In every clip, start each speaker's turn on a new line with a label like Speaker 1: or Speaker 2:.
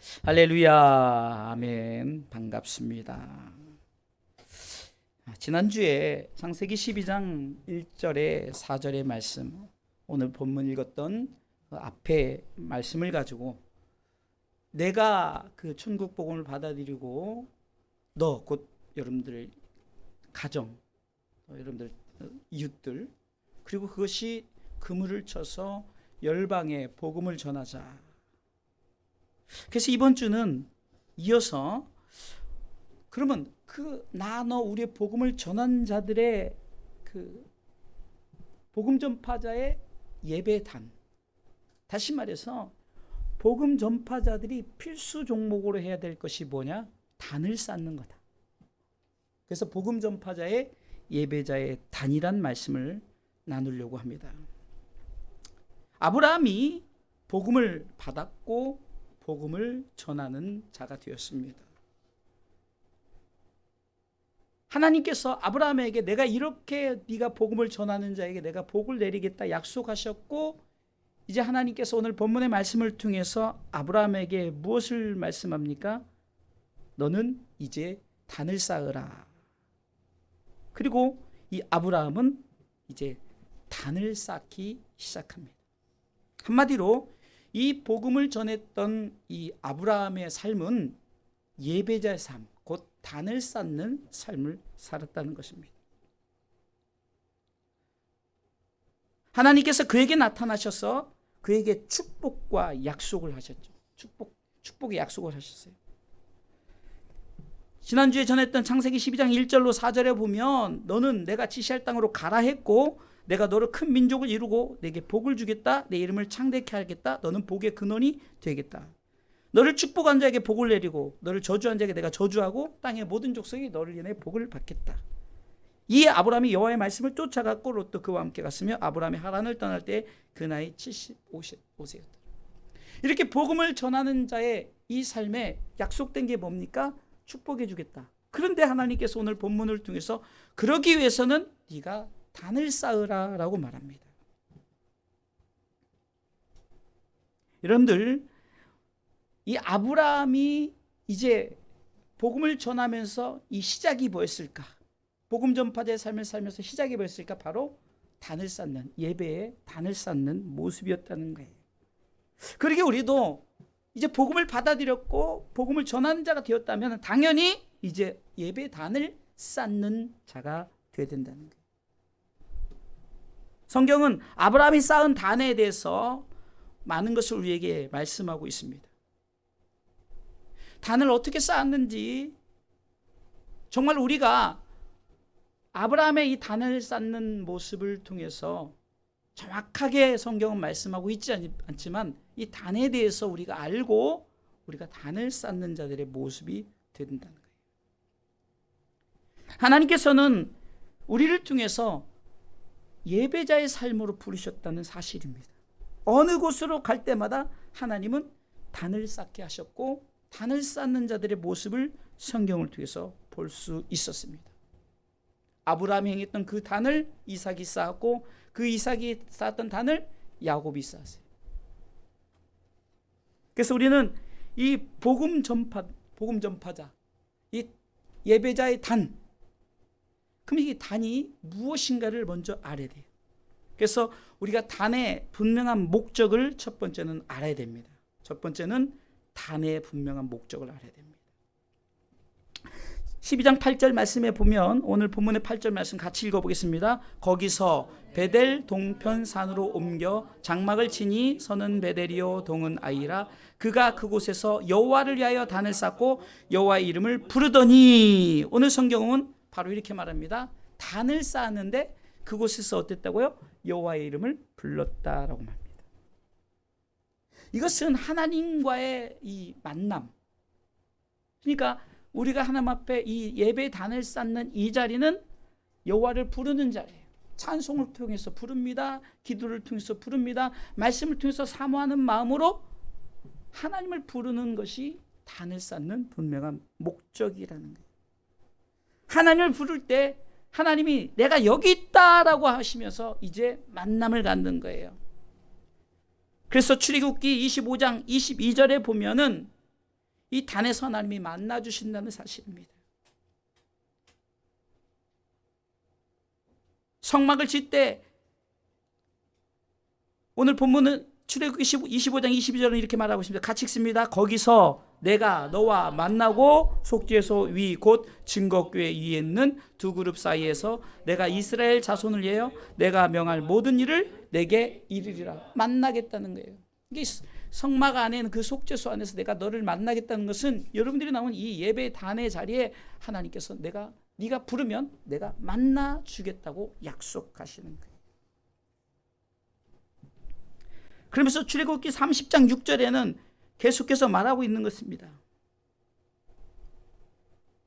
Speaker 1: 할렐루야, 아멘. 반갑습니다. 지난주에 창세기 12장 1절에 4절의 말씀, 오늘 본문 읽었던 그 앞에 말씀을 가지고 내가 그 천국 복음을 받아들이고 너 곧 여러분들 가정, 여러분들 이웃들, 그리고 그것이 그물을 쳐서 열방에 복음을 전하자. 그래서 이번 주는 이어서 그러면 그 나 너 우리의 복음을 전한 자들의 그 복음 전파자의 예배단, 다시 말해서 복음 전파자들이 필수 종목으로 해야 될 것이 뭐냐? 단을 쌓는 거다. 그래서 복음 전파자의 예배자의 단이란 말씀을 나누려고 합니다. 아브라함이 복음을 받았고 복음을 전하는 자가 되었습니다. 하나님께서 아브라함에게 내가 이렇게 네가 복음을 전하는 자에게 내가 복을 내리겠다 약속하셨고, 이제 하나님께서 오늘 본문의 말씀을 통해서 아브라함에게 무엇을 말씀합니까? 너는 이제 단을 쌓으라. 그리고 이 아브라함은 이제 단을 쌓기 시작합니다. 한마디로 이 복음을 전했던 이 아브라함의 삶은 예배자의 삶, 곧 단을 쌓는 삶을 살았다는 것입니다. 하나님께서 그에게 나타나셔서 그에게 축복과 약속을 하셨죠. 축복의 약속을 하셨어요. 지난주에 전했던 창세기 12장 1절로 4절에 보면 너는 내가 지시할 땅으로 가라 했고 내가 너를 큰 민족을 이루고 내게 복을 주겠다. 내 이름을 창대케 하겠다. 너는 복의 근원이 되겠다. 너를 축복한 자에게 복을 내리고 너를 저주한 자에게 내가 저주하고 땅의 모든 족속이 너를 인해 복을 받겠다. 이에 아브라함이 여호와의 말씀을 쫓아갔고 롯도 그와 함께 갔으며 아브라함이 하란을 떠날 때 그 나이 75세였다. 이렇게 복음을 전하는 자의 이 삶에 약속된 게 뭡니까? 축복해 주겠다. 그런데 하나님께서 오늘 본문을 통해서 그러기 위해서는 네가 단을 쌓으라 라고 말합니다. 여러분들, 이 아브라함이 이제 복음을 전하면서 이 시작이 뭐였을까? 복음 전파자의 삶을 살면서 시작이 뭐였을까? 바로 단을 쌓는, 예배에 단을 쌓는 모습이었다는 거예요. 그러게 우리도 이제 복음을 받아들였고 복음을 전하는 자가 되었다면 당연히 이제 예배 단을 쌓는 자가 되어야 된다는 거예요. 성경은 아브라함이 쌓은 단에 대해서 많은 것을 우리에게 말씀하고 있습니다. 단을 어떻게 쌓았는지, 정말 우리가 아브라함의 이 단을 쌓는 모습을 통해서 정확하게 성경은 말씀하고 있지 않지만 이 단에 대해서 우리가 알고 우리가 단을 쌓는 자들의 모습이 된다는 거예요. 하나님께서는 우리를 통해서 예배자의 삶으로 부르셨다는 사실입니다. 어느 곳으로 갈 때마다 하나님은 단을 쌓게 하셨고 단을 쌓는 자들의 모습을 성경을 통해서 볼 수 있었습니다. 아브라함이 행했던 그 단을 이삭이 쌓았고 그 이삭이 쌓았던 단을 야곱이 쌓았어요. 그래서 우리는 이 복음 전파자, 이 예배자의 단, 그럼 이 단이 무엇인가를 먼저 알아야 돼요. 그래서 우리가 단의 분명한 목적을 첫 번째는 알아야 됩니다. 첫 번째는 단의 분명한 목적을 알아야 됩니다. 12장 8절 말씀에 보면 오늘 본문의 8절 말씀 같이 읽어보겠습니다. 거기서 베델 동편 산으로 옮겨 장막을 치니 서는 베델이요 동은 아이라 그가 그곳에서 여호와를 위하여 단을 쌓고 여호와의 이름을 부르더니, 오늘 성경은 바로 이렇게 말합니다. 단을 쌓았는데 그곳에서 어땠다고요? 여호와의 이름을 불렀다라고 말합니다. 이것은 하나님과의 이 만남, 그러니까 우리가 하나님 앞에 이 예배 단을 쌓는 이 자리는 여호와를 부르는 자리예요. 찬송을 통해서 부릅니다. 기도를 통해서 부릅니다. 말씀을 통해서 사모하는 마음으로 하나님을 부르는 것이 단을 쌓는 분명한 목적이라는 거예요. 하나님을 부를 때 하나님이 내가 여기 있다라고 하시면서 이제 만남을 갖는 거예요. 그래서 출애굽기 25장 22절에 보면은 이 단에서 하나님이 만나주신다는 사실입니다. 성막을 짓 때 오늘 본문은 출애굽기 25장 22절은 이렇게 말하고 있습니다. 같이 읽습니다. 거기서 내가 너와 만나고 속죄소 위 곧 증거궤 위에 있는 두 그룹 사이에서 내가 이스라엘 자손을 위하여 내가 명할 모든 일을 내게 이르리라. 만나겠다는 거예요. 이게 성막 안에 있는 그 속죄소 안에서 내가 너를 만나겠다는 것은 여러분들이 나온 이 예배 단의 자리에 하나님께서 네가 부르면 내가 만나 주겠다고 약속하시는 거예요. 그러면서 출애굽기 30장 6절에는 계속해서 말하고 있는 것입니다.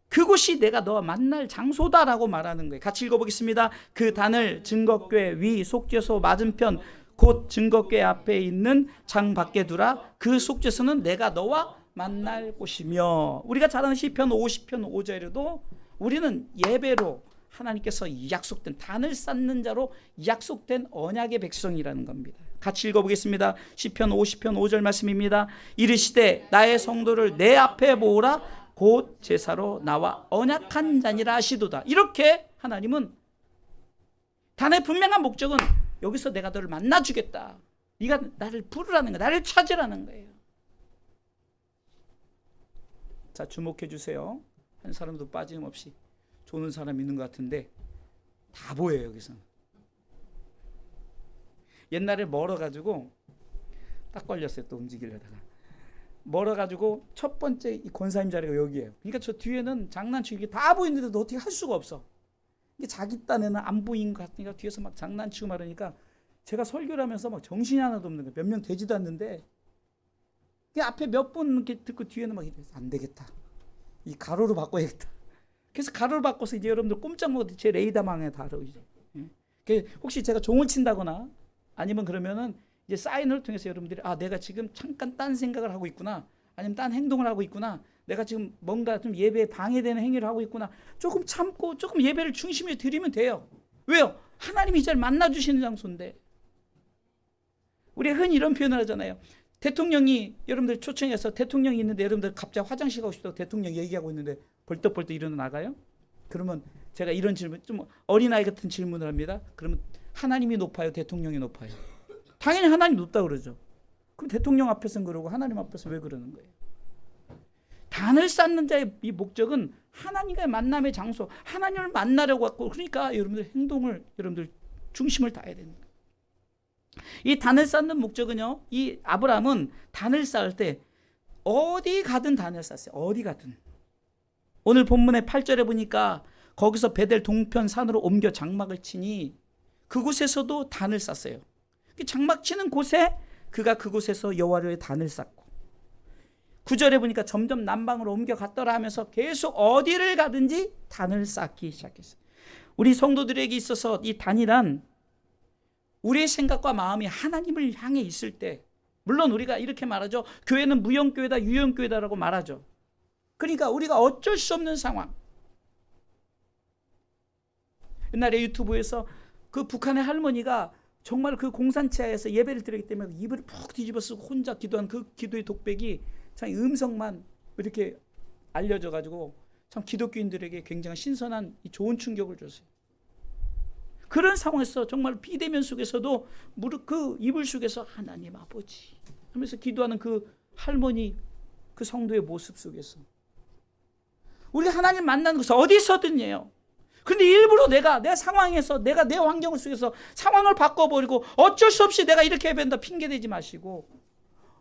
Speaker 1: 그곳이 내가 너와 만날 장소다라고 말하는 거예요. 같이 읽어보겠습니다. 그 단을 증거궤 위 속죄소 맞은편 곧 증거궤 앞에 있는 장 밖에 두라. 그 속죄소는 내가 너와 만날 곳이며. 우리가 잘 아는 시편 50편 5절에도 우리는 예배로 하나님께서 약속된 단을 쌓는 자로 약속된 언약의 백성이라는 겁니다. 같이 읽어보겠습니다. 시편 50편 5절 말씀입니다. 이르시되 나의 성도를 내 앞에 모으라. 곧 제사로 나와 언약한 자니라 하시도다. 이렇게 하나님은 단의 분명한 목적은 여기서 내가 너를 만나주겠다. 네가 나를 부르라는 거야. 나를 찾으라는 거예요. 자, 주목해 주세요. 한 사람도 빠짐없이 조는 사람 있는 것 같은데 다 보여요. 여기서 옛날에 멀어가지고 딱 걸렸어요. 또 움직이려다가 멀어가지고 첫 번째 이 권사님 자리가 여기예요. 그러니까 저 뒤에는 장난치고 이게 다 보이는데도 어떻게 할 수가 없어. 이게 자기 딴에는 안 보인 것 같으니까 뒤에서 막 장난치고 말하니까 제가 설교를 하면서 막 정신이 하나도 없는 거예요. 몇 명 되지도 않는데 앞에 몇 분 이렇게 듣고 뒤에는 막 이래서 안 되겠다. 이 가로로 바꿔야겠다. 그래서 가로로 바꿔서 이제 여러분들 꼼짝 못해 제 레이더망에 다뤄 이제. 혹시 제가 종을 친다거나 아니면 그러면은 이제 사인을 통해서 여러분들이 내가 지금 잠깐 딴 생각을 하고 있구나. 아니면 딴 행동을 하고 있구나. 내가 지금 뭔가 좀 예배에 방해되는 행위를 하고 있구나. 조금 참고 조금 예배를 중심에 드리면 돼요. 왜요? 하나님이 이제 만나주시는 장소인데. 우리가 흔히 이런 표현을 하잖아요. 대통령이 여러분들 초청해서 대통령이 있는데 여러분들 갑자기 화장실 가고 싶다고 대통령 얘기하고 있는데 벌떡벌떡 일어나 나가요? 그러면 제가 이런 질문, 좀 어린아이 같은 질문을 합니다. 그러면 하나님이 높아요? 대통령이 높아요? 당연히 하나님 높다고 그러죠. 그럼 대통령 앞에서는 그러고 하나님 앞에서 왜 그러는 거예요? 단을 쌓는 자의 이 목적은 하나님과의 만남의 장소, 하나님을 만나려고 하고, 그러니까 여러분들 행동을, 여러분들 중심을 다해야 됩니다. 이 단을 쌓는 목적은요, 이 아브라함은 단을 쌓을 때 어디 가든 단을 쌓았어요. 어디 가든. 오늘 본문의 8절에 보니까 거기서 베델 동편 산으로 옮겨 장막을 치니 그곳에서도 단을 쌓았어요. 장막 치는 곳에 그가 그곳에서 여호와의 단을 쌓고, 9절에 보니까 점점 남방으로 옮겨갔더라 하면서 계속 어디를 가든지 단을 쌓기 시작했어요. 우리 성도들에게 있어서 이 단이란 우리의 생각과 마음이 하나님을 향해 있을 때, 물론 우리가 이렇게 말하죠. 교회는 무형교회다, 유형교회다라고 말하죠. 그러니까 우리가 어쩔 수 없는 상황. 옛날에 유튜브에서 그 북한의 할머니가 정말 그 공산치하에서 예배를 드리기 때문에 입을 푹 뒤집어 쓰고 혼자 기도한 그 기도의 독백이 참 음성만 이렇게 알려져가지고 참 기독교인들에게 굉장히 신선한 좋은 충격을 줬어요. 그런 상황에서 정말 비대면 속에서도 무릎 그 이불 속에서 하나님 아버지 하면서 기도하는 그 할머니, 그 성도의 모습 속에서 우리가 하나님 만나는 것은 어디서든요. 근데 일부러 내가 내 상황에서 내가 내 환경 속에서 상황을 바꿔버리고 어쩔 수 없이 내가 이렇게 해야 된다 핑계대지 마시고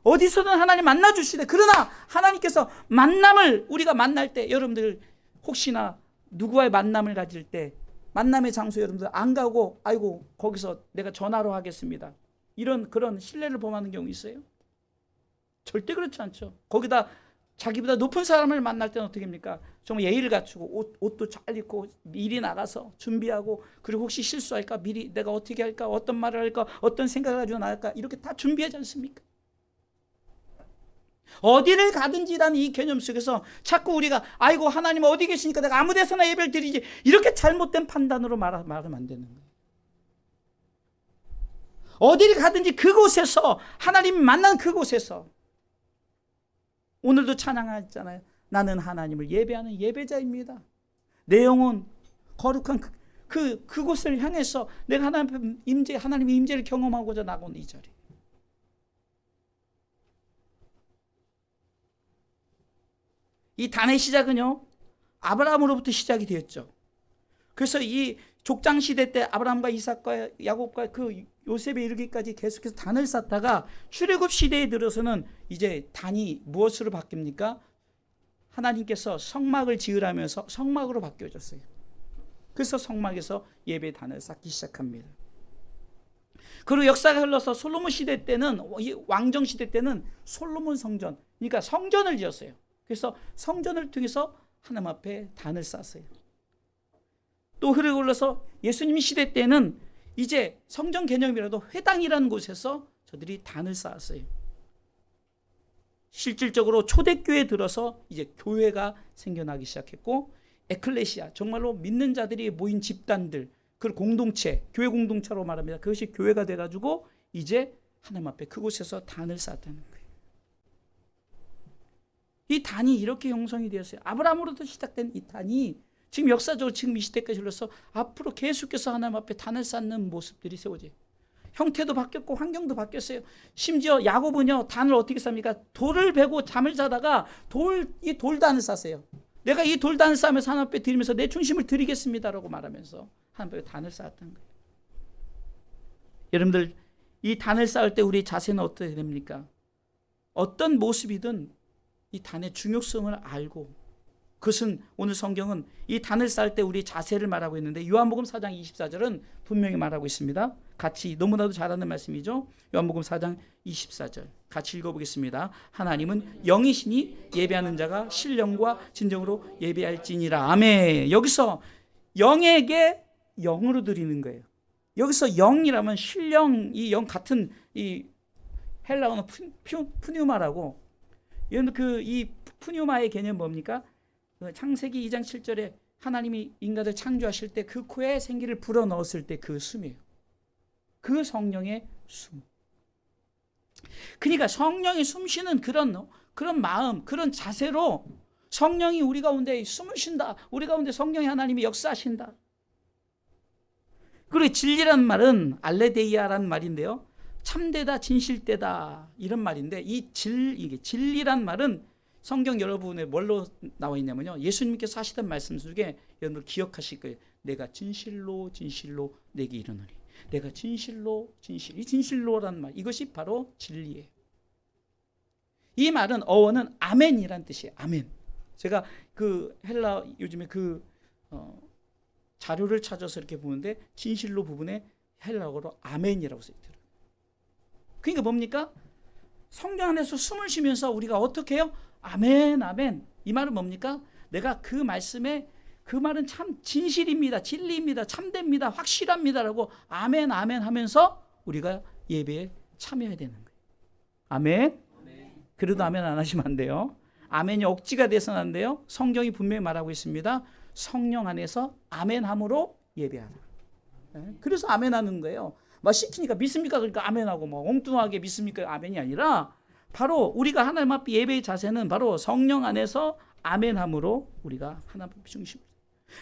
Speaker 1: 어디서든 하나님 만나주시되, 그러나 하나님께서 만남을 우리가 만날 때, 여러분들 혹시나 누구와의 만남을 가질 때 만남의 장소 여러분들 안 가고 아이고 거기서 내가 전화로 하겠습니다, 이런 그런 신뢰를 범하는 경우 있어요? 절대 그렇지 않죠. 거기다 자기보다 높은 사람을 만날 때는 어떻게 합니까? 정말 예의를 갖추고 옷도 잘 입고 미리 나가서 준비하고, 그리고 혹시 실수할까 미리 내가 어떻게 할까, 어떤 말을 할까, 어떤 생각을 가지고 나갈까, 이렇게 다 준비하지 않습니까? 어디를 가든지라는 이 개념 속에서 자꾸 우리가 아이고 하나님 어디 계시니까 내가 아무 데서나 예배를 드리지, 이렇게 잘못된 판단으로 말하면 안 되는 거예요. 어디를 가든지 그곳에서 하나님 만난 그곳에서 오늘도 찬양하잖아요. 나는 하나님을 예배하는 예배자입니다. 내 영혼 거룩한 그곳을 향해서 내가 하나님의 임재를 경험하고자 나온 이 자리. 이 단의 시작은요, 아브라함으로부터 시작이 되었죠. 그래서 이 족장 시대 때 아브라함과 이삭과 야곱과 그 요셉에 이르기까지 계속해서 단을 쌓다가 출애굽 시대에 들어서는 이제 단이 무엇으로 바뀝니까? 하나님께서 성막을 지으라면서 성막으로 바뀌어졌어요. 그래서 성막에서 예배 단을 쌓기 시작합니다. 그리고 역사가 흘러서 솔로몬 시대 때는, 왕정 시대 때는 솔로몬 성전, 그러니까 성전을 지었어요. 그래서 성전을 통해서 하나님 앞에 단을 쌓았어요. 또 흘러서 예수님 시대 때는 이제 성전 개념이라도 회당이라는 곳에서 저들이 단을 쌓았어요. 실질적으로 초대교회에 들어서 이제 교회가 생겨나기 시작했고, 에클레시아, 정말로 믿는 자들이 모인 집단들, 그 공동체, 교회 공동체로 말합니다. 그것이 교회가 돼가지고 이제 하나님 앞에 그곳에서 단을 쌓았다는 거예요. 이 단이 이렇게 형성이 되었어요. 아브라함으로부터 시작된 이 단이 지금 역사적으로 지금 이 시대까지 흘러서 앞으로 계속해서 하나님 앞에 단을 쌓는 모습들이 세워져요. 형태도 바뀌었고 환경도 바뀌었어요. 심지어 야곱은요, 단을 어떻게 쌉니까? 돌을 베고 잠을 자다가 이 돌단을 쌌어요. 내가 이 돌단을 쌓으면서 하나님 앞에 드리면서 내 중심을 드리겠습니다라고 말하면서 하나님 앞에 단을 쌓았던 거예요. 여러분들, 이 단을 쌓을 때 우리 자세는 어떻게 됩니까? 어떤 모습이든 이 단의 중요성을 알고, 그것은 오늘 성경은 이 단을 쌓을 때 우리 자세를 말하고 있는데, 요한복음 4장 24절은 분명히 말하고 있습니다. 같이, 너무나도 잘 아는 말씀이죠. 요한복음 4장 24절 같이 읽어보겠습니다. 하나님은 영이시니 예배하는 자가 신령과 진정으로 예배할지니라. 아멘. 여기서 영에게 영으로 드리는 거예요. 여기서 영이라면 신령, 이 영 같은 이 헬라어는 푸뉴마라고, 이 푸뉴마의 개념 뭡니까? 창세기 2장 7절에 하나님이 인간을 창조하실 때 그 코에 생기를 불어넣었을 때 그 숨이에요. 그 성령의 숨. 그러니까 성령이 숨쉬는 그런 마음, 그런 자세로 성령이 우리 가운데 숨을 쉰다. 우리 가운데 성령의 하나님이 역사하신다. 그리고 진리라는 말은 알레데이아라는 말인데요, 참되다, 진실되다, 이런 말인데, 이게 진리란 말은 성경 여러분의 뭘로 나와 있냐면요, 예수님께서 하시던 말씀 중에 여러분 기억하실 거예요. 내가 진실로 진실로 내게 이르노니. 내가 진실로 진실, 이 진실로라는 말, 이것이 바로 진리예요. 이 말은 어원은 아멘이란 뜻이에요. 아멘. 제가 그 헬라 요즘에 자료를 찾아서 이렇게 보는데 진실로 부분에 헬라어로 아멘이라고 써 있더라고요. 그러니까 뭡니까? 성령 안에서 숨을 쉬면서 우리가 어떻게 해요? 아멘, 아멘. 이 말은 뭡니까? 내가 그 말씀에 그 말은 참 진실입니다. 진리입니다. 참됩니다. 확실합니다라고 아멘, 아멘 하면서 우리가 예배에 참여해야 되는 거예요. 아멘. 그래도 아멘 안 하시면 안 돼요. 아멘이 억지가 돼서는 안 돼요. 성경이 분명히 말하고 있습니다. 성령 안에서 아멘함으로 예배하라. 그래서 아멘하는 거예요. 막 시키니까 믿습니까? 그러니까 아멘하고 뭐 엉뚱하게 믿습니까? 아멘이 아니라 바로 우리가 하나님 앞에 예배의 자세는 바로 성령 안에서 아멘함으로 우리가 하나님 앞에 중심을.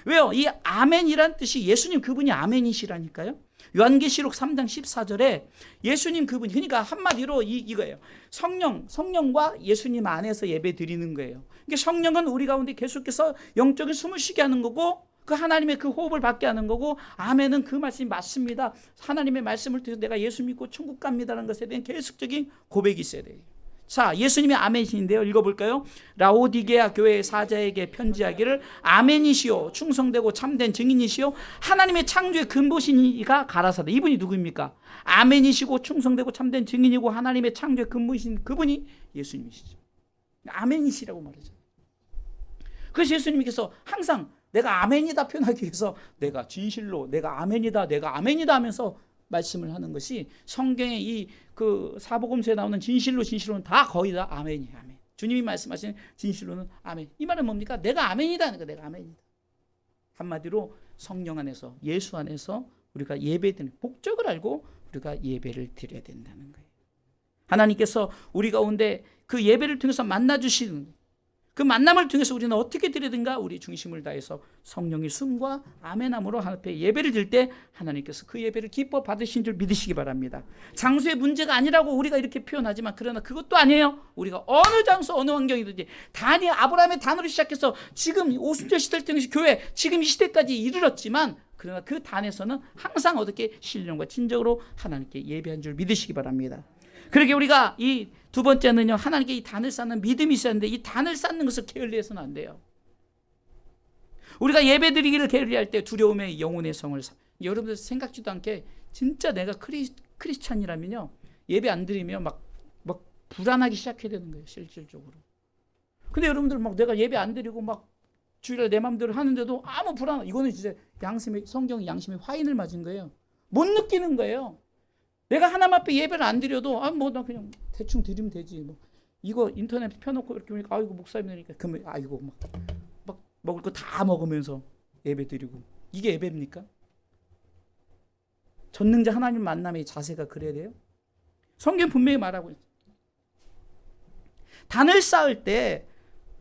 Speaker 1: 왜요? 이 아멘이란 뜻이 예수님 그분이 아멘이시라니까요. 요한계시록 3장 14절에 예수님 그분이, 그러니까 한마디로 이거예요. 성령과 예수님 안에서 예배 드리는 거예요. 그러니까 성령은 우리 가운데 계속해서 영적인 숨을 쉬게 하는 거고, 그 하나님의 그 호흡을 받게 하는 거고, 아멘은 그 말씀이 맞습니다. 하나님의 말씀을 통해서 내가 예수 믿고 천국 갑니다라는 것에 대한 계속적인 고백이 있어야 돼요. 자, 예수님이 아멘이신데요. 읽어볼까요? 라오디게아 교회의 사자에게 편지하기를 아멘이시오, 충성되고 참된 증인이시오, 하나님의 창조의 근보신 이가 가라사대. 이분이 누구입니까? 아멘이시고 충성되고 참된 증인이고 하나님의 창조의 근보신 그분이 예수님이시죠. 아멘이시라고 말하죠. 그래서 예수님께서 항상 내가 아멘이다 표현하기 위해서 내가 진실로, 내가 아멘이다, 내가 아멘이다 하면서 말씀을 하는 것이 성경의 이 그 사복음서에 나오는 진실로는 다 거의 다 아멘이에요. 아멘. 주님이 말씀하신 진실로는 아멘. 이 말은 뭡니까? 내가 아멘이다. 내가 아멘이다. 한마디로 성령 안에서, 예수 안에서 우리가 예배드리는 목적을 알고 우리가 예배를 드려야 된다는 거예요. 하나님께서 우리 가운데 그 예배를 통해서 만나주시는 그 만남을 통해서 우리는 어떻게 드리든가 우리 중심을 다해서 성령의 숨과 아멘함으로 하나님 앞에 예배를 드릴 때 하나님께서 그 예배를 기뻐 받으신 줄 믿으시기 바랍니다. 장소의 문제가 아니라고 우리가 이렇게 표현하지만 그러나 그것도 아니에요. 우리가 어느 장소 어느 환경이든지 단이 아브라함의 단으로 시작해서 지금 오순절 시대를 통해서 교회 지금 이 시대까지 이르렀지만 그러나 그 단에서는 항상 어떻게 신령과 진정으로 하나님께 예배한 줄 믿으시기 바랍니다. 그러게 우리가 이 두 번째는요, 하나님께 이 단을 쌓는 믿음이 있어야 하는데 이 단을 쌓는 것을 게을리해서는 안 돼요. 우리가 예배드리기를 게을리할 때 두려움의 영혼의 성을 여러분들 생각지도 않게 진짜 내가 크리스찬이라면요 예배 안 드리면 막 불안하기 시작해야 되는 거예요, 실질적으로. 근데 여러분들 막 내가 예배 안 드리고 막 주일날 내 마음대로 하는데도 아무 불안, 이거는 진짜 성경의 양심에 화인을 맞은 거예요. 못 느끼는 거예요. 내가 하나님 앞에 예배를 안 드려도 나 그냥 대충 드리면 되지. 뭐 이거 인터넷 펴놓고 이렇게 보니까 아이고 목사님이니까 그러면 아이고 막 먹을 거 다 먹으면서 예배 드리고 이게 예배입니까? 전능자 하나님 만남의 자세가 그래야 돼요? 성경 분명히 말하고 있어요. 단을 쌓을 때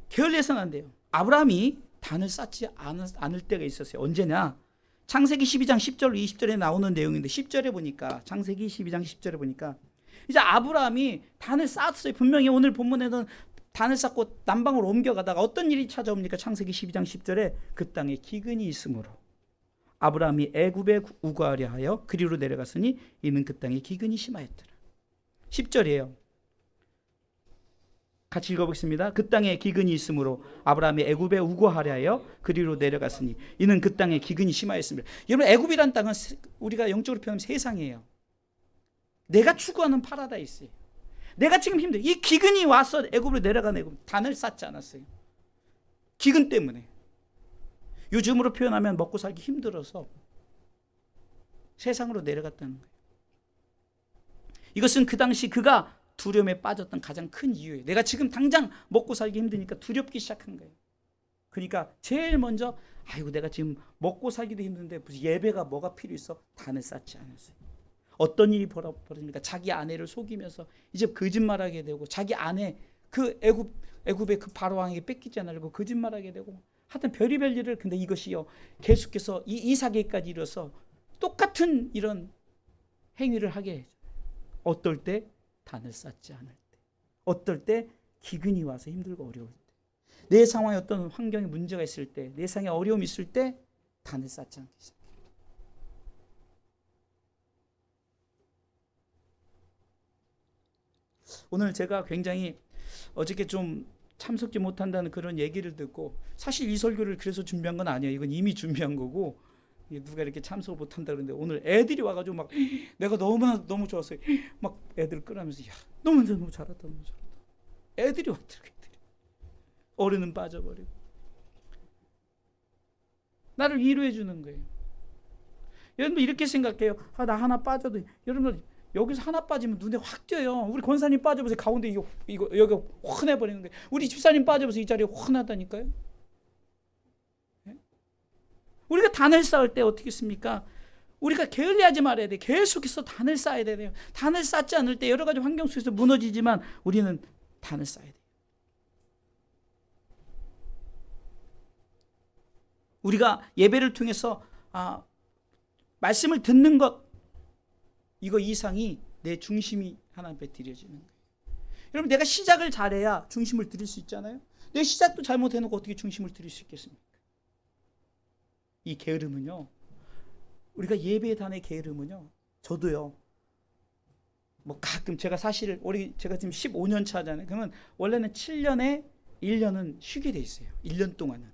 Speaker 1: 게을리해서는 안 돼요. 아브라함이 단을 쌓지 않을 때가 있었어요. 언제냐? 창세기 12장 10절 20절에 나오는 내용인데 10절에 보니까 창세기 12장 10절에 보니까 이제 아브라함이 단을 쌓았어요. 분명히 오늘 본문에는 단을 쌓고 남방으로 옮겨가다가 어떤 일이 찾아옵니까? 창세기 12장 10절에 그 땅에 기근이 있으므로 아브라함이 애굽에 우거하려 하여 그리로 내려갔으니 이는 그 땅에 기근이 심하였더라. 10절이에요. 같이 읽어보겠습니다. 그 땅에 기근이 있으므로 아브라함이 애굽에 우거하려 하여 그리로 내려갔으니 이는 그 땅에 기근이 심하였습니다. 여러분 애굽이란 땅은 우리가 영적으로 표현하면 세상이에요. 내가 추구하는 파라다이스예요. 내가 지금 힘들어. 이 기근이 와서 애굽으로 내려간 애굽 단을 쌓지 않았어요. 기근 때문에. 요즘으로 표현하면 먹고 살기 힘들어서 세상으로 내려갔다는 거예요. 이것은 그 당시 그가 두려움에 빠졌던 가장 큰 이유예요. 내가 지금 당장 먹고 살기 힘드니까 두렵기 시작한 거예요. 그러니까 제일 먼저 아이고 내가 지금 먹고 살기도 힘든데 무슨 예배가 뭐가 필요 있어? 단을 쌓지 않았어요. 어떤 일이 벌어집니까? 자기 아내를 속이면서 이제 거짓말하게 되고 자기 아내 그 애굽의 그 바로 왕에게 뺏기지 않으려고 거짓말하게 되고 하여튼 별의별 일을 근데 이것이요 계속해서 이 이삭에까지 이뤄서 똑같은 이런 행위를 하게 해요. 어떨 때? 단을 쌓지 않을 때. 어떨 때? 기근이 와서 힘들고 어려울 때. 내 상황에 어떤 환경에 문제가 있을 때, 내 상황에 어려움이 있을 때 단을 쌓지 않기 시작해요. 오늘 제가 굉장히 어저께 좀 참석지 못한다는 그런 얘기를 듣고 사실 이 설교를 그래서 준비한 건 아니에요. 이건 이미 준비한 거고 누가 이렇게 참석을 못한다 그러는데 오늘 애들이 와가지고 막 내가 너무 좋았어요. 막 애들 끌어면서 야 너무 잘했다. 애들이 왔더라고요. 어른은 빠져버리고 나를 위로해 주는 거예요. 여러분 이렇게 생각해요. 나 하나 빠져도 여러분 여기서 하나 빠지면 눈에 확 띄어요. 우리 권사님 빠져보세요. 가운데 이거 여기 훤해버리는 거예요. 우리 집사님 빠져보세요. 이 자리에 훤하다니까요. 우리가 단을 쌓을 때 어떻게 했습니까? 우리가 게을리하지 말아야 돼. 계속해서 단을 쌓아야 돼요. 단을 쌓지 않을 때 여러 가지 환경 속에서 무너지지만 우리는 단을 쌓아야 돼요. 우리가 예배를 통해서 말씀을 듣는 것 이거 이상이 내 중심이 하나님 앞에 드려지는 거예요. 여러분 내가 시작을 잘해야 중심을 드릴 수 있잖아요. 내 시작도 잘못해놓고 어떻게 중심을 드릴 수 있겠습니까? 이 게으름은요. 우리가 예배의 단의 게으름은요. 저도요. 뭐 가끔 제가 사실 제가 지금 15년 차잖아요. 그러면 원래는 7년에 1년은 쉬게 돼 있어요. 1년 동안은.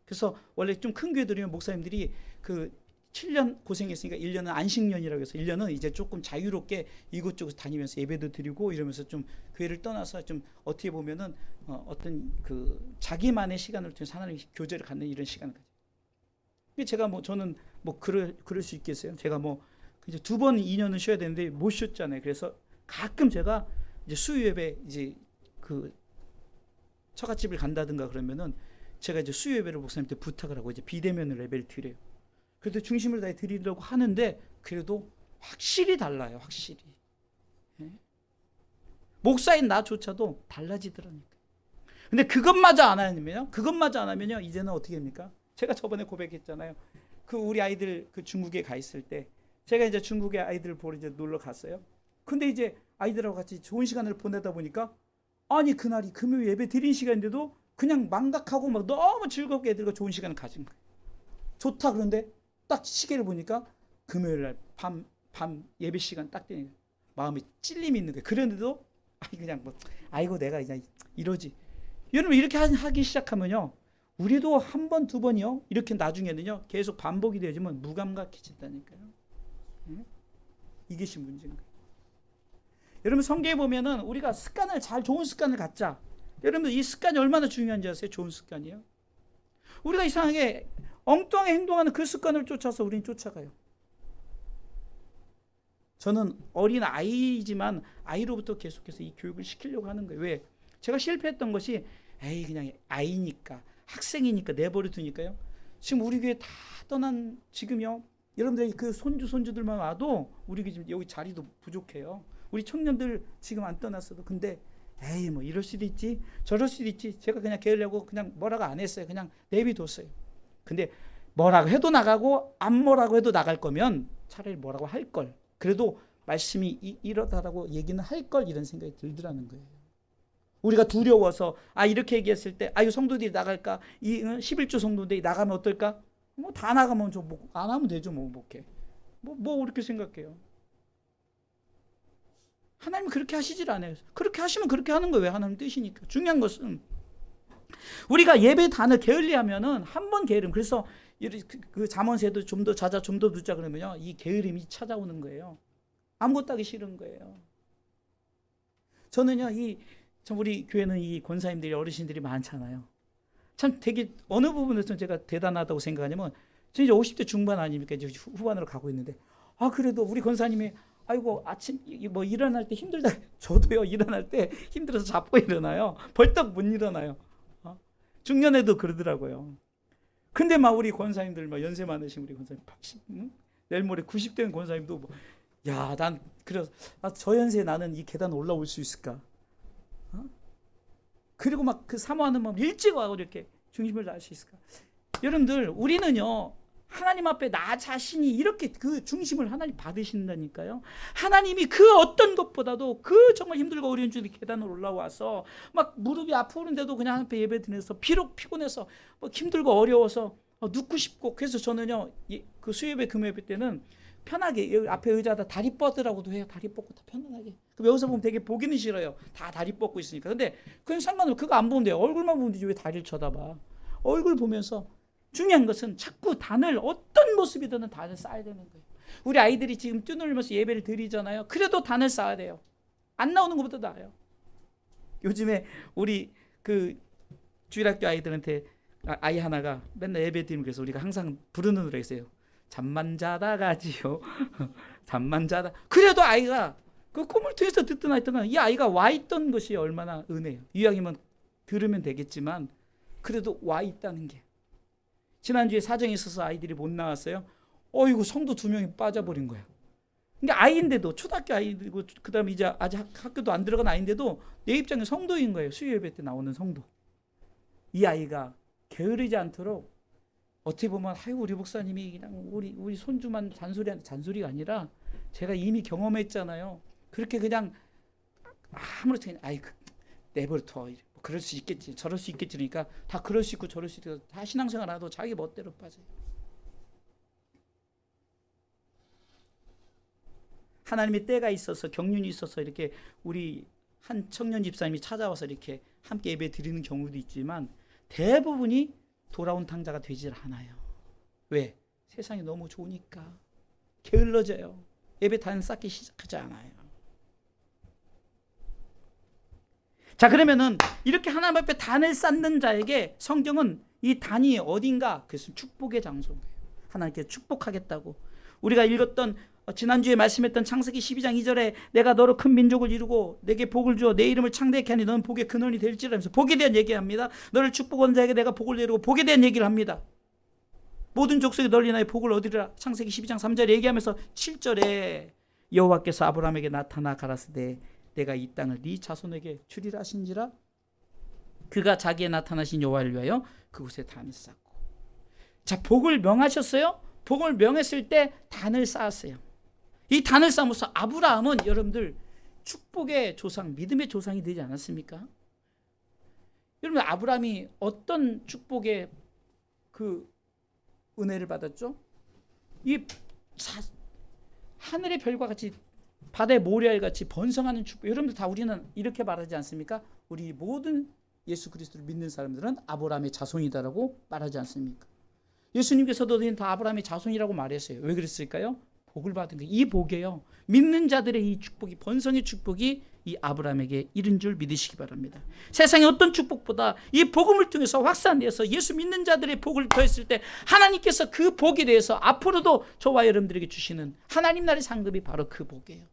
Speaker 1: 그래서 원래 좀 큰 교회들이면 목사님들이 그 7년 고생했으니까 1년은 안식년이라고 해서 1년은 이제 조금 자유롭게 이곳저곳 다니면서 예배도 드리고 이러면서 좀 교회를 떠나서 좀 어떻게 보면은 어떤 그 자기만의 시간을 통해서 하나님의 교제를 갖는 이런 시간을 가져요. 제가 저는 그럴 수 있겠어요. 제가 이제 2번 2년은 쉬어야 되는데 못 쉬었잖아요. 그래서 가끔 제가 이제 수요 예배 이제 그 처갓집을 간다든가 그러면은 제가 이제 수요 예배를 목사님한테 부탁을 하고 이제 비대면으로 예배를 드려요. 그래도 중심을 다해 드리려고 하는데 그래도 확실히 달라요. 확실히. 예? 목사인 나조차도 달라지더라니까. 근데 그것마저 안 하면요, 이제는 어떻게 합니까? 제가 저번에 고백했잖아요. 그 우리 아이들 그 중국에 가 있을 때 제가 이제 중국에 아이들 보러 이제 놀러 갔어요. 근데 이제 아이들하고 같이 좋은 시간을 보내다 보니까 아니 그날이 금요일 예배 드린 시간인데도 그냥 망각하고 막 너무 즐겁게 애들과 좋은 시간을 가진 거예요. 좋다. 그런데 딱 시계를 보니까 금요일 날 밤 예배 시간 딱 되니까 마음에 찔림이 있는 거예요. 그런데도 그냥 뭐 아이고 내가 그냥 이러지. 여러분 이렇게 하기 시작하면요, 우리도 한 번, 두 번이요, 이렇게 나중에는요 계속 반복이 되지만 무감각해진다니까요. 이것이 문제인 거예요. 여러분 성경에 보면은 우리가 습관을 좋은 습관을 갖자. 여러분 이 습관이 얼마나 중요한지 아세요? 좋은 습관이요. 우리가 이상하게 엉뚱하게 행동하는 그 습관을 쫓아서 우리는 쫓아가요. 저는 어린 아이지만 아이로부터 계속해서 이 교육을 시키려고 하는 거예요. 왜? 제가 실패했던 것이 에이 그냥 아이니까 학생이니까 내버려 두니까요. 지금 우리 교회 다 떠난 지금요, 여러분들 그 손주들만 와도 우리 교회 지금 여기 자리도 부족해요. 우리 청년들 지금 안 떠났어도. 근데 에이 뭐 이럴 수도 있지 저럴 수도 있지. 제가 그냥 게으려고 그냥 뭐라고 안 했어요. 그냥 내비뒀어요. 근데 뭐라고 해도 나가고 안 뭐라고 해도 나갈 거면 차라리 뭐라고 할 걸. 그래도 말씀이 이러다라고 얘기는 할 걸, 이런 생각이 들더라는 거예요. 우리가 두려워서 이렇게 얘기했을 때 이 성도들이 나갈까? 이 11조 성도들이 나가면 어떨까? 뭐 다 나가면 안 하면 되죠. 뭐 목회. 뭐 그렇게 생각해요. 하나님은 그렇게 하시질 않아요. 그렇게 하시면 그렇게 하는 거예요. 하나님 뜻이니까. 중요한 것은 우리가 예배 단을 게을리하면은 한 번 게으름. 그래서 그 잠언세도 좀 더 자자 좀 더 듣자 그러면요, 이 게으름이 찾아오는 거예요. 아무것도 하기 싫은 거예요. 저는요, 참 우리 교회는 이 권사님들이 어르신들이 많잖아요. 참 되게 어느 부분에서 제가 대단하다고 생각하냐면, 저 이제 50대 중반 아닙니까? 이제 후반으로 가고 있는데, 그래도 우리 권사님이 아이고 아침 뭐 일어날 때 힘들다. 저도요 일어날 때 힘들어서 자고 일어나요. 벌떡 못 일어나요. 중년에도 그러더라고요. 근데 막 우리 권사님들 막 연세 많으신 우리 권사님 80, 내일 모레 90대인 권사님도 난 그래서 저 연세에 나는 이 계단 올라올 수 있을까? 그리고 막 그 사모하는 마음 일찍 와고 이렇게 중심을 다할 수 있을까? 여러분들 우리는요, 하나님 앞에 나 자신이 이렇게 그 중심을 하나님 받으신다니까요. 하나님이 그 어떤 것보다도 그 정말 힘들고 어려운 중에 계단을 올라와서 막 무릎이 아프는데도 그냥 하나님 앞에 예배 드려서 비록 피곤해서 뭐 힘들고 어려워서 눕고 싶고. 그래서 저는요 그 수요예배 금요예배 때는 편하게 여기 앞에 의자다 다리 뻗으라고도 해요. 다리 뻗고 다 편안하게. 그럼 여기서 보면 되게 보기는 싫어요. 다 다리 뻗고 있으니까. 근데 그건 상관없어요. 그거 안 보면 돼요. 얼굴만 보면 되지 왜 다리를 쳐다봐. 얼굴 보면서. 중요한 것은 자꾸 단을 어떤 모습이든 단을 쌓아야 되는 거예요. 우리 아이들이 지금 뛰놀면서 예배를 드리잖아요. 그래도 단을 쌓아야 돼요. 안 나오는 것보다 나아요. 요즘에 우리 그 주일학교 아이들한테 아이 하나가 맨날 예배 드리면 그래서 우리가 항상 부르는 노래가 있어요. 잠만 자다 가지요. 잠만 자다. 그래도 아이가 그 꿈을 통해서 듣든 하여튼 이 아이가 와 있던 것이 얼마나 은혜예요. 이왕이면 들으면 되겠지만 그래도 와 있다는 게. 지난주에 사정이 있어서 아이들이 못 나왔어요. 어이구 성도 2명이 빠져버린 거야. 그러니까 아이인데도 초등학교 아이고 그다음에 이제 아직 학교도 안 들어간 아이인데도 내 입장에 성도인 거예요. 수요 예배 때 나오는 성도. 이 아이가 게으르지 않도록 어떻게 보면 우리 목사님이 그냥 우리 손주만 잔소리가 아니라 제가 이미 경험했잖아요. 그렇게 그냥 아무렇지 그냥 내버려둬. 그럴 수 있겠지 저럴 수 있겠지. 그러니까 다 그럴 수 있고 저럴 수 있고 다 신앙생활 하도 자기 멋대로 빠져요. 하나님의 때가 있어서 경륜이 있어서 이렇게 우리 한 청년 집사님이 찾아와서 이렇게 함께 예배 드리는 경우도 있지만 대부분이 돌아온 탕자가 되질 않아요. 왜? 세상이 너무 좋으니까 게을러져요. 예배 단 쌓기 시작하지 않아요. 자, 그러면은 이렇게 하나님 앞에 단을 쌓는 자에게 성경은 이 단이 어딘가, 그것은 축복의 장소인 거예요. 하나님께 축복하겠다고. 우리가 읽었던 지난주에 말씀했던 창세기 12장 2절에 내가 너로 큰 민족을 이루고 내게 복을 주어 내 이름을 창대케 하니 너는 복의 근원이 될지라 하면서 복에 대한 얘기합니다. 너를 축복하는 자에게 내가 복을 내리고 복에 대한 얘기를 합니다. 모든 족속이 널리 나의 복을 얻으리라. 창세기 12장 3절에 얘기하면서 7절에 여호와께서 아브라함에게 나타나 가라사대 내가 이 땅을 네 자손에게 주리라 하신지라. 그가 자기의 나타나신 여호와를 위하여 그곳에 단을 쌓고. 자, 복을 명하셨어요. 복을 명했을 때 단을 쌓았어요. 이 단을 쌓으면서 아브라함은 여러분들 축복의 조상, 믿음의 조상이 되지 않았습니까? 여러분, 아브라함이 어떤 축복의 그 은혜를 받았죠? 이 하늘의 별과 같이 바다의 모래알 같이 번성하는 축복. 여러분들 다 우리는 이렇게 말하지 않습니까? 우리 모든 예수 그리스도를 믿는 사람들은 아브라함의 자손이다라고 말하지 않습니까? 예수님께서도 다 아브라함의 자손이라고 말했어요. 왜 그랬을까요? 복을 받은 거예요. 이 복이에요. 믿는 자들의 이 축복이, 번성의 축복이 이 아브라함에게 이른 줄 믿으시기 바랍니다. 세상의 어떤 축복보다 이 복음을 통해서 확산되어서 예수 믿는 자들의 복을 더했을 때 하나님께서 그 복에 대해서 앞으로도 저와 여러분들에게 주시는 하나님 나라의 상급이 바로 그 복이에요.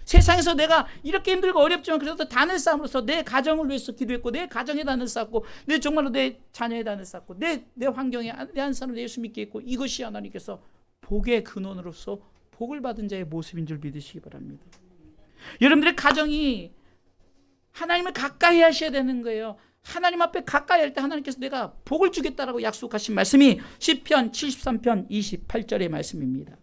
Speaker 1: 세상에서 내가 이렇게 힘들고 어렵지만 그래도 단을 쌓음으로써 내 가정을 위해서 기도했고, 내 가정에 단을 쌓고, 내 정말로 내 자녀의 단을 쌓고, 내 환경에 내 한 사람을 예수 믿게 했고, 이것이 하나님께서 복의 근원으로서 복을 받은 자의 모습인 줄 믿으시기 바랍니다. 여러분들의 가정이 하나님을 가까이 하셔야 되는 거예요. 하나님 앞에 가까이 할 때 하나님께서 내가 복을 주겠다라고 약속하신 말씀이 시편 73편 28절의 말씀입니다.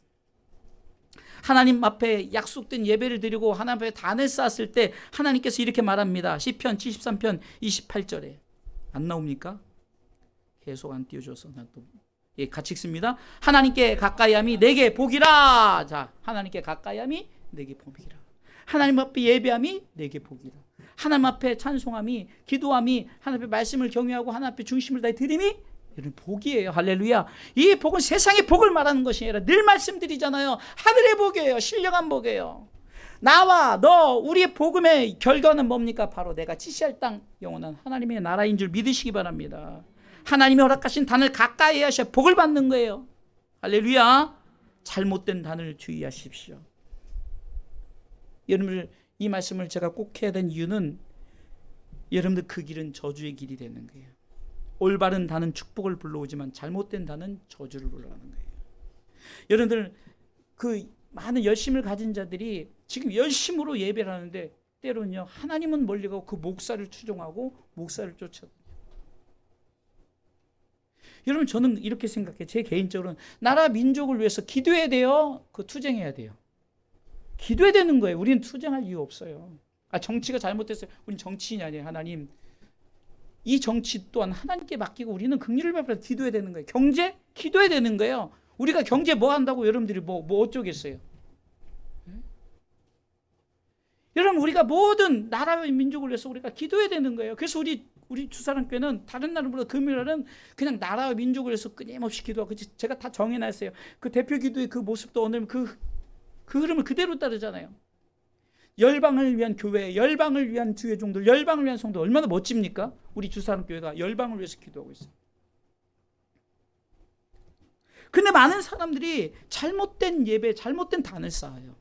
Speaker 1: 하나님 앞에 약속된 예배를 드리고 하나님 앞에 단을 쌓았을 때 하나님께서 이렇게 말합니다. 시편 73편 28절에 안 나옵니까? 계속 안 띄워줘서 나 또 같이 읽습니다. 하나님께 가까이함이 내게 복이라. 자, 하나님께 가까이함이 내게 복이라. 하나님 앞에 예배함이 내게 복이라. 하나님 앞에 찬송함이, 기도함이, 하나님 앞에 말씀을 경외하고 하나님 앞에 중심을 다해 드림이 이런 복이에요. 할렐루야. 이 복은 세상의 복을 말하는 것이 아니라 늘 말씀드리잖아요. 하늘의 복이에요. 신령한 복이에요. 나와 너 우리의 복음의 결과는 뭡니까? 바로 내가 지시할 땅 영원한 하나님의 나라인 줄 믿으시기 바랍니다. 하나님이 허락하신 단을 가까이 하셔야 복을 받는 거예요. 할렐루야. 잘못된 단을 주의하십시오. 여러분들, 이 말씀을 제가 꼭 해야 되는 이유는 여러분들 그 길은 저주의 길이 되는 거예요. 올바른 단은 축복을 불러오지만 잘못된 단은 저주를 불러오는 거예요. 여러분들, 그 많은 열심을 가진 자들이 지금 열심으로 예배를 하는데 때로는요, 하나님은 멀리 가고 그 목사를 추종하고 목사를 쫓아다녀요. 여러분, 저는 이렇게 생각해요. 제 개인적으로는 나라 민족을 위해서 기도해야 돼요. 그 투쟁해야 돼요. 기도해야 되는 거예요. 우리는 투쟁할 이유 없어요. 정치가 잘못됐어요. 우리는 정치인이 아니에요. 하나님, 이 정치 또한 하나님께 맡기고 우리는 긍휼을 베풀어 기도해야 되는 거예요. 경제? 기도해야 되는 거예요. 우리가 경제 뭐 한다고 여러분들이 뭐 어쩌겠어요. 여러분, 우리가 모든 나라와 민족을 위해서 우리가 기도해야 되는 거예요. 그래서 우리 주사랑교회는 다른 날보다 금요일은 그냥 나라와 민족을 위해서 끊임없이 기도하고, 제가 다 정해놨어요. 그 대표 기도의 그 모습도 오늘 그 흐름을 그대로 따르잖아요. 열방을 위한 교회, 열방을 위한 주의 종들, 열방을 위한 성도, 얼마나 멋집니까? 우리 주사랑교회가 열방을 위해서 기도하고 있어요. 근데 많은 사람들이 잘못된 예배, 잘못된 단을 쌓아요.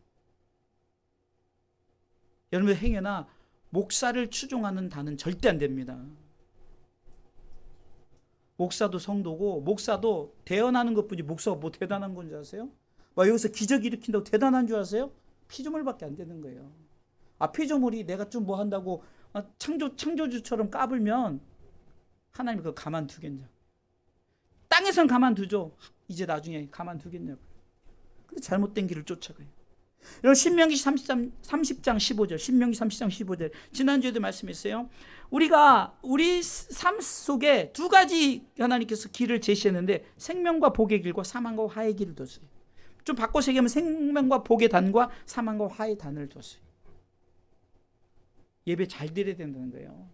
Speaker 1: 여러분의 행여나 목사를 추종하는 단은 절대 안 됩니다. 목사도 성도고, 목사도 대언하는 것뿐이 목사가 뭐 대단한 건지 아세요? 와, 여기서 기적 일으킨다고 대단한 줄 아세요? 피조물밖에 안 되는 거예요. 피조물이 내가 좀 뭐 한다고 창조주처럼 까불면 하나님 그거 가만두겠냐? 땅에선 가만두죠. 이제 나중에 가만두겠냐고. 근데 잘못된 길을 쫓아가요. 여러분, 신명기 30장 15절, 신명기 30장 15절, 지난주에도 말씀했어요. 우리가 우리 삶 속에 두 가지 하나님께서 길을 제시했는데 생명과 복의 길과 사망과 화의 길을 뒀어요. 좀 바꿔서 얘기하면 생명과 복의 단과 사망과 화의 단을 뒀어요. 예배 잘 드려야 된다는 거예요.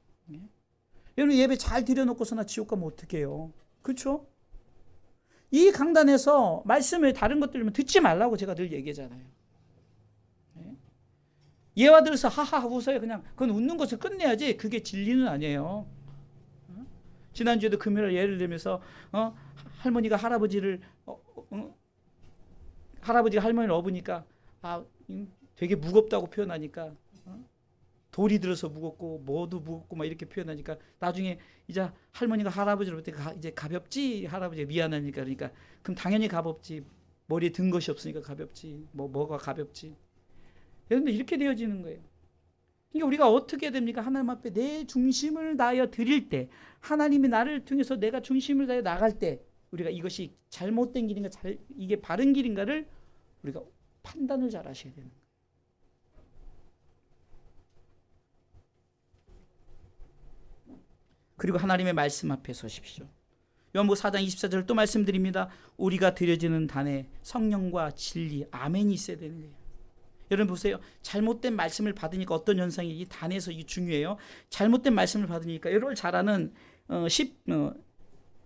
Speaker 1: 여러분, 예배 잘 드려놓고서나 지옥 가면 어떡해요? 그렇죠? 이 강단에서 말씀을 다른 것들을 듣지 말라고 제가 늘 얘기하잖아요. 예와 들어서 하하 웃어요. 그냥 그건 웃는 것을 끝내야지 그게 진리는 아니에요. 지난주에도 금요일 예를 들면서 할머니가 할아버지가 할머니를 업으니까 되게 무겁다고 표현하니까 돌이 들어서 무겁고 뭐도 무겁고 막 이렇게 표현하니까 나중에 이제 할머니가 할아버지를 볼 때 이제 가볍지, 할아버지가 미안하니까. 그러니까 그럼 당연히 가볍지. 머리에 든 것이 없으니까 가볍지. 뭐가 가볍지. 그런데 이렇게 되어지는 거예요. 그러니까 우리가 어떻게 해야 됩니까? 하나님 앞에 내 중심을 다하여 드릴 때, 하나님이 나를 통해서 내가 중심을 다하여 나갈 때, 우리가 이것이 잘못된 길인가, 이게 바른 길인가를 우리가 판단을 잘 하셔야 되는 거예요. 그리고 하나님의 말씀 앞에 서십시오. 요한복음 4장 24절 또 말씀드립니다. 우리가 드려지는 단에 성령과 진리, 아멘이 있어야 되는 거예요. 여러분 보세요. 잘못된 말씀을 받으니까 어떤 현상이 이 단에서 이 중요해요. 잘못된 말씀을 받으니까 여러분 잘 아는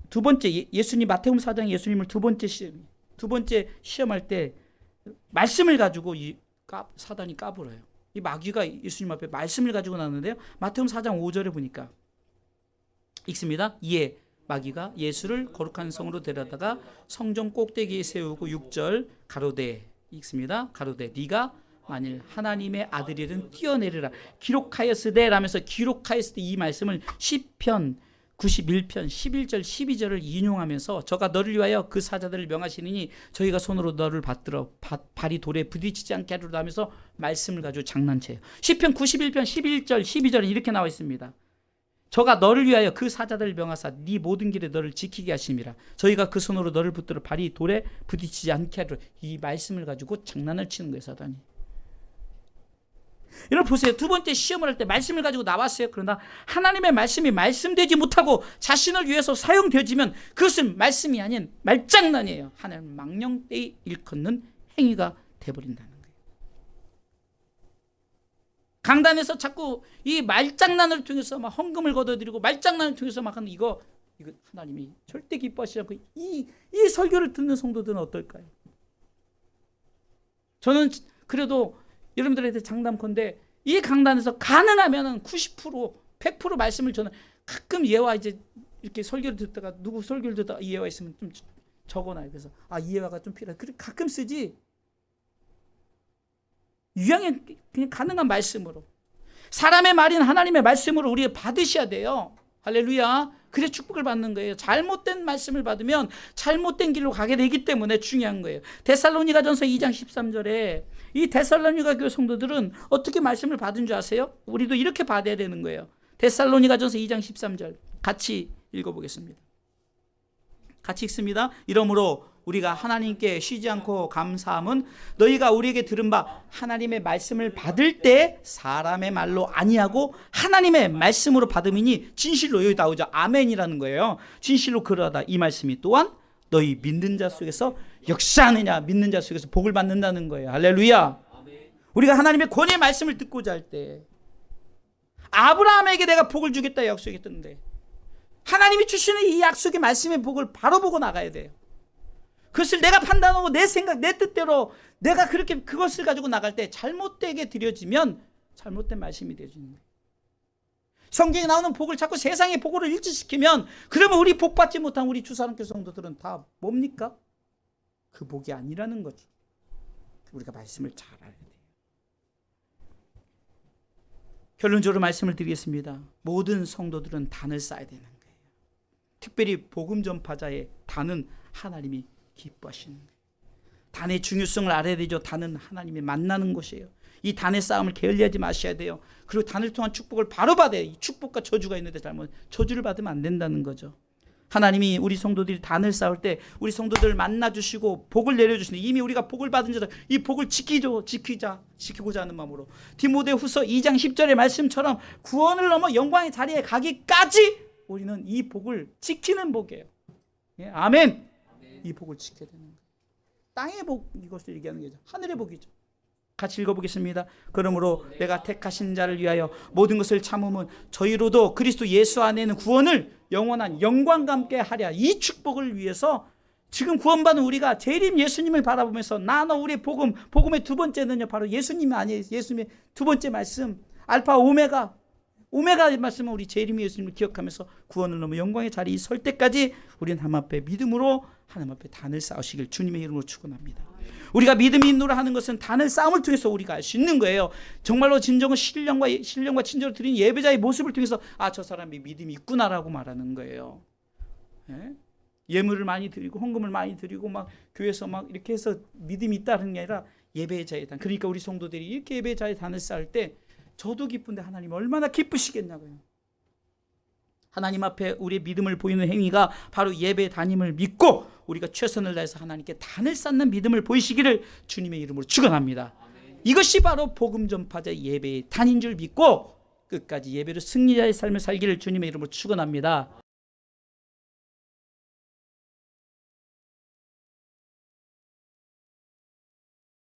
Speaker 1: 두 번째 예수님 마태복음 4장 예수님을 두 번째 시험할 때 말씀을 가지고 사단이 까불어요. 이 마귀가 예수님 앞에 말씀을 가지고 나왔는데요. 마태복음 4장 5절에 보니까 읽습니다. 이에 마귀가 예수를 거룩한 성으로 데려다가 성전 꼭대기에 세우고 6절 가로되 읽습니다. 가로되 네가 만일 하나님의 아들이든 뛰어내리라 기록하였으되 라면서 기록하였으되 이 말씀을 시편 91편 11절 12절을 인용하면서 저가 너를 위하여 그 사자들을 명하시느니 저희가 손으로 너를 받들어 발이 돌에 부딪히지 않게 하리라 하면서 말씀을 가지고 장난쳐요. 시편 91편 11절 12절은 이렇게 나와 있습니다. 저가 너를 위하여 그 사자들을 명하사 네 모든 길에 너를 지키게 하심이라. 저희가 그 손으로 너를 붙들어 발이 돌에 부딪히지 않게 하리라. 이 말씀을 가지고 장난을 치는 거예요, 사단이. 여러분 보세요. 두 번째 시험을 할 때 말씀을 가지고 나왔어요. 그러나 하나님의 말씀이 말씀되지 못하고 자신을 위해서 사용되어지면 그것은 말씀이 아닌 말장난이에요. 하나님 망령되이 일컫는 행위가 돼버린다는 거예요. 강단에서 자꾸 이 말장난을 통해서 막 헌금을 걷어들이고 말장난을 통해서 막 하는 이거 하나님이 절대 기뻐하시지 않고 이 설교를 듣는 성도들은 어떨까요? 저는 그래도 여러분들한테 장담컨대 이 강단에서 가능하면 90% 100% 말씀을 저는 가끔 예화 이제 이렇게 설교를 듣다가 누구 설교를 듣다가 이 예화 있으면 좀 적어놔요. 그래서 이 예화가 좀 필요해. 그래 가끔 쓰지. 유양에 그냥 가능한 말씀으로 사람의 말인 하나님의 말씀으로 우리가 받으셔야 돼요. 할렐루야. 그래 축복을 받는 거예요. 잘못된 말씀을 받으면 잘못된 길로 가게 되기 때문에 중요한 거예요. 데살로니가전서 2장 13절에 이 데살로니가 교회 성도들은 어떻게 말씀을 받은 줄 아세요? 우리도 이렇게 받아야 되는 거예요. 데살로니가전서 2장 13절 같이 읽어보겠습니다. 같이 읽습니다. 이러므로 우리가 하나님께 쉬지 않고 감사함은 너희가 우리에게 들은 바 하나님의 말씀을 받을 때 사람의 말로 아니하고 하나님의 말씀으로 받음이니 진실로 여기 나오죠. 아멘이라는 거예요. 진실로 그러하다. 이 말씀이 또한 너희 믿는 자 속에서 역사하느냐. 믿는 자 속에서 복을 받는다는 거예요. 할렐루야. 우리가 하나님의 권위의 말씀을 듣고자 할 때 아브라함에게 내가 복을 주겠다 약속했던데 하나님이 주시는 이 약속의 말씀의 복을 바로 보고 나가야 돼요. 그것을 내가 판단하고 내 생각, 내 뜻대로 내가 그렇게 그것을 가지고 나갈 때 잘못되게 드려지면 잘못된 말씀이 되어지는 거예요. 성경에 나오는 복을 자꾸 세상의 복으로 일치시키면 그러면 우리 복 받지 못한 우리 주사랑교회 성도들은 다 뭡니까? 그 복이 아니라는 거죠. 우리가 말씀을 잘 알아야 돼요. 결론적으로 말씀을 드리겠습니다. 모든 성도들은 단을 쌓아야 되는 거예요. 특별히 복음 전파자의 단은 하나님이 기뻐하시는 거예요. 단의 중요성을 알아야 되죠. 단은 하나님이 만나는 곳이에요. 이 단의 싸움을 게을리하지 마셔야 돼요. 그리고 단을 통한 축복을 바로 받아야 돼요. 이 축복과 저주가 있는데 잘못 저주를 받으면 안 된다는 거죠. 하나님이 우리 성도들이 단을 쌓을 때 우리 성도들을 만나주시고 복을 내려주시는데 이미 우리가 복을 받은 자다. 이 복을 지키고자 하는 마음으로 디모데후서 2장 10절의 말씀처럼 구원을 넘어 영광의 자리에 가기까지 우리는 이 복을 지키는 복이에요. 예, 아멘. 이 복을 지켜야 되는 거예요. 땅의 복 이것을 얘기하는 거죠. 하늘의 복이죠. 같이 읽어보겠습니다. 그러므로 내가 택하신 자를 위하여 모든 것을 참으면 저희로도 그리스도 예수 안에는 구원을 영원한 영광과 함께 하랴. 이 축복을 위해서 지금 구원받은 우리가 재림 예수님을 바라보면서 나너 우리의 복음의 두 번째는요 바로 예수님이 아니에요. 예수님의 두 번째 말씀 알파 오메가 말씀은 우리 재림 예수님을 기억하면서 구원을 넘어 영광의 자리에 설 때까지 우리는 하나님 앞에 믿음으로 하나님 앞에 단을 쌓으시길 주님의 이름으로 축원합니다. 우리가 믿음이 있노라 하는 것은 단을 쌓음을 통해서 우리가 알 수 있는 거예요. 정말로 진정한 신령과 친절을 드린 예배자의 모습을 통해서 저 사람이 믿음이 있구나라고 말하는 거예요. 예? 예물을 많이 드리고 헌금을 많이 드리고 막 교회에서 막 이렇게 해서 믿음이 있다는 게 아니라 예배자의 단. 그러니까 우리 성도들이 이렇게 예배자의 단을 쌓을 때 저도 기쁜데 하나님 얼마나 기쁘시겠냐고요. 하나님 앞에 우리의 믿음을 보이는 행위가 바로 예배 다님을 믿고 우리가 최선을 다해서 하나님께 단을 쌓는 믿음을 보이시기를 주님의 이름으로 축원합니다. 이것이 바로 복음 전파자 예배의 단인 줄 믿고 끝까지 예배로 승리자의 삶을 살기를 주님의 이름으로 축원합니다.